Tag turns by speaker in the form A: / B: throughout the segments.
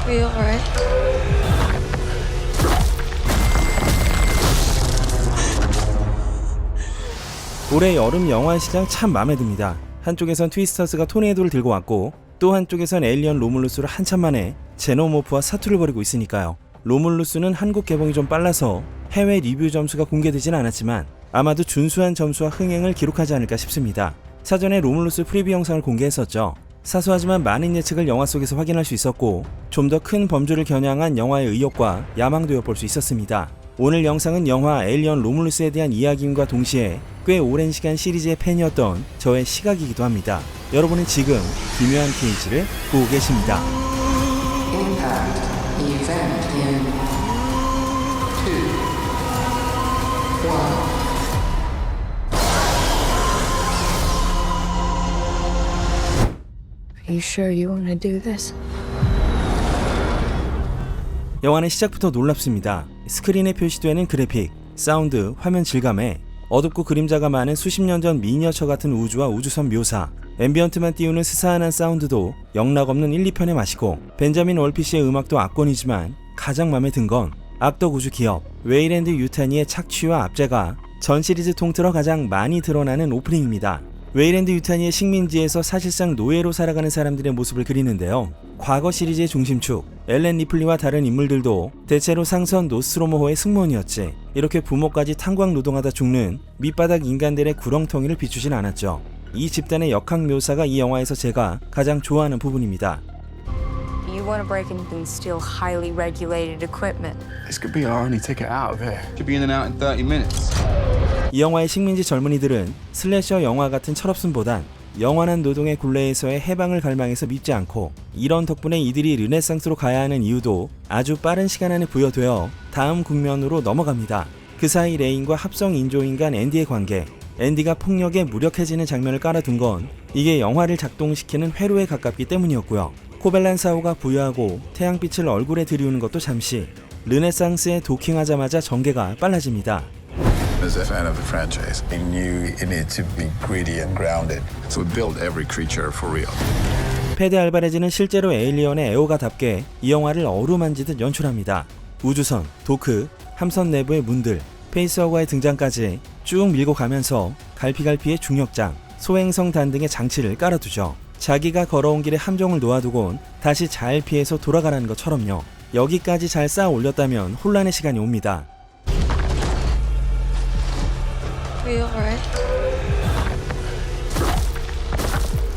A: Are you alright?
B: 올해 여름 영화 시장 참 마음에 듭니다. 한쪽에선 트위스터스가 토네이도를 들고 왔고 또 한쪽에선 에일리언 로물루스를 한참 만에 제노모프와 사투를 벌이고 있으니까요. 로물루스는 한국 개봉이 좀 빨라서 해외 리뷰 점수가 공개되진 않았지만 아마도 준수한 점수와 흥행을 기록하지 않을까 싶습니다. 사전에 로물루스 프리뷰 영상을 공개했었죠. 사소하지만 많은 예측을 영화 속에서 확인할 수 있었고 좀 더 큰 범주를 겨냥한 영화의 의욕과 야망도 엿볼 수 있었습니다. 오늘 영상은 영화 에일리언 로물루스에 대한 이야기임과 동시에 꽤 오랜 시간 시리즈의 팬이었던 저의 시각이기도 합니다. 여러분은 지금 기묘한 케이지를 보고 계십니다.
C: Impact event in 2, 1.
A: Are you sure you want to do this?
B: 영화는 시작부터 놀랍습니다. 스크린에 표시되는 그래픽, 사운드, 화면 질감에 어둡고 그림자가 많은 수십 년 전 미니어처 같은 우주와 우주선 묘사, 앰비언트만 띄우는 스사한한 사운드도 영락없는 1, 2편의 맛이고 벤자민 월피시의 음악도 압권이지만 가장 마음에 든 건 악덕 우주 기업 웨이랜드 유타니의 착취와 압제가 전 시리즈 통틀어 가장 많이 드러나는 오프닝입니다. 웨이랜드 유타니의 식민지에서 사실상 노예로 살아가는 사람들의 모습을 그리는데요. 과거 시리즈의 중심축 엘렌 리플리와 다른 인물들도 대체로 상선 노스트로모호의 승무원이었지 이렇게 부모까지 탄광 노동하다 죽는 밑바닥 인간들의 구렁텅이를 비추진 않았죠. 이 집단의 역학 묘사가 이 영화에서 제가 가장 좋아하는 부분입니다.
D: You want to break in and steal highly regulated equipment.
E: This could be our only ticket out of here. Could be in and out in 30 minutes.
B: 이 영화의 식민지 젊은이들은 슬래셔 영화 같은 철없음보단 영원한 노동의 굴레에서의 해방을 갈망해서 밉지 않고 이런 덕분에 이들이 르네상스로 가야 하는 이유도 아주 빠른 시간 안에 부여되어 다음 국면으로 넘어갑니다. 그 사이 레인과 합성 인조인간 앤디의 관계, 앤디가 폭력에 무력해지는 장면을 깔아둔 건 이게 영화를 작동시키는 회로에 가깝기 때문이었고요. 코벨란 사호가 부여하고 태양빛을 얼굴에 들이우는 것도 잠시 르네상스에 도킹하자마자 전개가 빨라집니다.
F: As a fan of the franchise, I knew it needed to be gritty and grounded. So we built every creature for real.
B: 페데 알바레즈는 실제로 에일리언의 애호가답게 이 영화를 어루만지듯 연출합니다. 우주선, 도크, 함선 내부의 문들, 페이스허거의 등장까지 쭉 밀고 가면서 갈피갈피의 중력장, 소행성 단 등의 장치를 깔아두죠. 자기가 걸어온 길에 함정을 놓아두곤 다시 잘 피해서 돌아가라는 것처럼요. 여기까지 잘 쌓아 올렸다면 혼란의 시간이 옵니다.
A: Are you alright?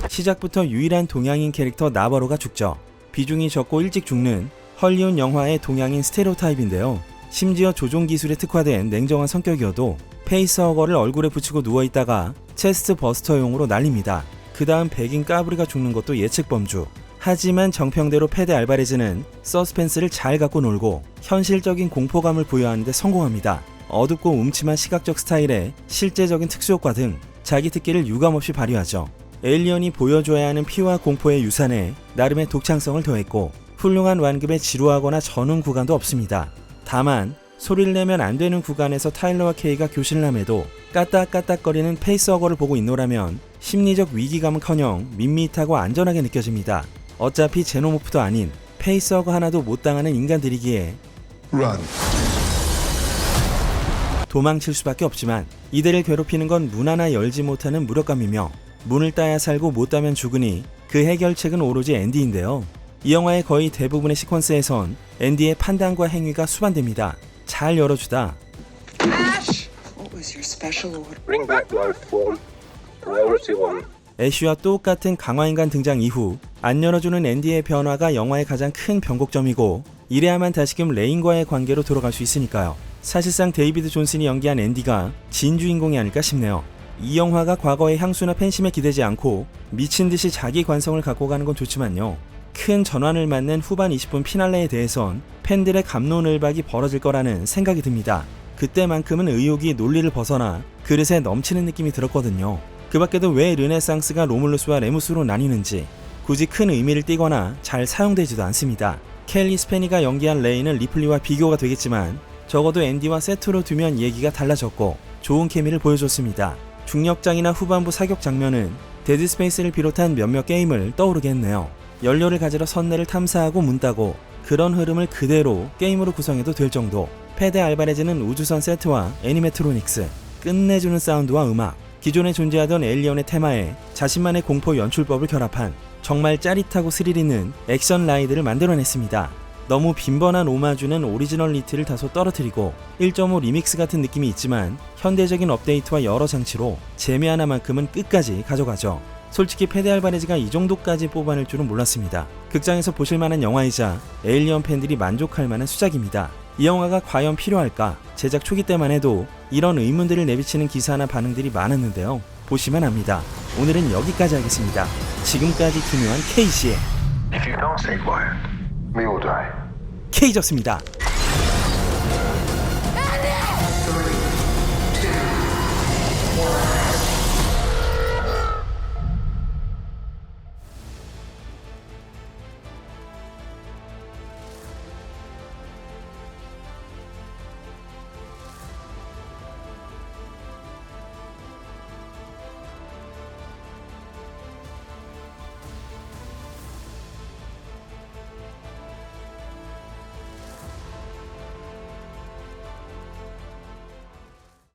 B: 시작부터 유일한 동양인 캐릭터 나바로가 죽죠. 비중이 적고 일찍 죽는 헐리우드 영화의 동양인 스테레오타입인데요. 심지어 조종 기술에 특화된 냉정한 성격이어도 페이스허거를 얼굴에 붙이고 누워있다가 체스트 버스터용으로 날립니다. 그 다음 백인 까브리가 죽는 것도 예측 범주. 하지만 정평대로 페데 알바레즈는 서스펜스를 잘 갖고 놀고 현실적인 공포감을 부여하는 데 성공합니다. 어둡고 음침한 시각적 스타일에 실제적인 특수효과 등 자기 특기를 유감없이 발휘하죠. 에일리언이 보여줘야 하는 피와 공포의 유산에 나름의 독창성을 더했고 훌륭한 완급에 지루하거나 저는 구간도 없습니다. 다만 소리를 내면 안 되는 구간에서 타일러와 케이가 교신을 함에도 까딱까딱거리는 페이스허거를 보고 있노라면 심리적 위기감은커녕 밋밋하고 안전하게 느껴집니다. 어차피 제노모프도 아닌 페이스허거 하나도 못 당하는 인간들이기에
F: Run.
B: 도망칠 수밖에 없지만 이들을 괴롭히는 건 문 하나 열지 못하는 무력감이며 문을 따야 살고 못 따면 죽으니 그 해결책은 오로지 앤디인데요. 이 영화의 거의 대부분의 시퀀스에선 앤디의 판단과 행위가 수반됩니다. 잘 열어주다.
C: What was your special order?
G: Bring back life form. Priority 1.
B: 애쉬와 똑같은 강화인간 등장 이후 안 열어주는 앤디의 변화가 영화의 가장 큰 변곡점이고 이래야만 다시금 레인과의 관계로 돌아갈 수 있으니까요. 사실상 데이비드 존슨이 연기한 앤디가 진주인공이 아닐까 싶네요. 이 영화가 과거의 향수나 팬심에 기대지 않고 미친듯이 자기 관성을 갖고 가는 건 좋지만요. 큰 전환을 맞는 후반 20분 피날레에 대해선 팬들의 갑론을박이 벌어질 거라는 생각이 듭니다. 그때만큼은 의욕이 논리를 벗어나 그릇에 넘치는 느낌이 들었거든요. 그 밖에도 왜 르네상스가 로물루스와 레무스로 나뉘는지 굳이 큰 의미를 띠거나 잘 사용되지도 않습니다. 켈리 스페니가 연기한 레이는 리플리와 비교가 되겠지만 적어도 앤디와 세트로 두면 얘기가 달라졌고 좋은 케미를 보여줬습니다. 중력장이나 후반부 사격 장면은 데드스페이스를 비롯한 몇몇 게임을 떠오르게 했네요. 연료를 가지러 선내를 탐사하고 문 따고 그런 흐름을 그대로 게임으로 구성해도 될 정도. 페데 알바레즈는 우주선 세트와 애니메트로닉스, 끝내주는 사운드와 음악, 기존에 존재하던 에일리언의 테마에 자신만의 공포 연출법을 결합한 정말 짜릿하고 스릴 있는 액션 라이드를 만들어냈습니다. 너무 빈번한 오마주는 오리지널리티를 다소 떨어뜨리고 1.5 리믹스 같은 느낌이 있지만 현대적인 업데이트와 여러 장치로 재미 하나만큼은 끝까지 가져가죠. 솔직히 페데 알바레즈가 이 정도까지 뽑아낼 줄은 몰랐습니다. 극장에서 보실만한 영화이자 에일리언 팬들이 만족할 만한 수작입니다. 이 영화가 과연 필요할까? 제작 초기 때만 해도 이런 의문들을 내비치는 기사나 반응들이 많았는데요. 보시면 압니다. 오늘은 여기까지 하겠습니다. 지금까지 기묘한 K씨의
G: If you don't stay quiet, we will die.
B: K졌습니다.
C: Three, two, one.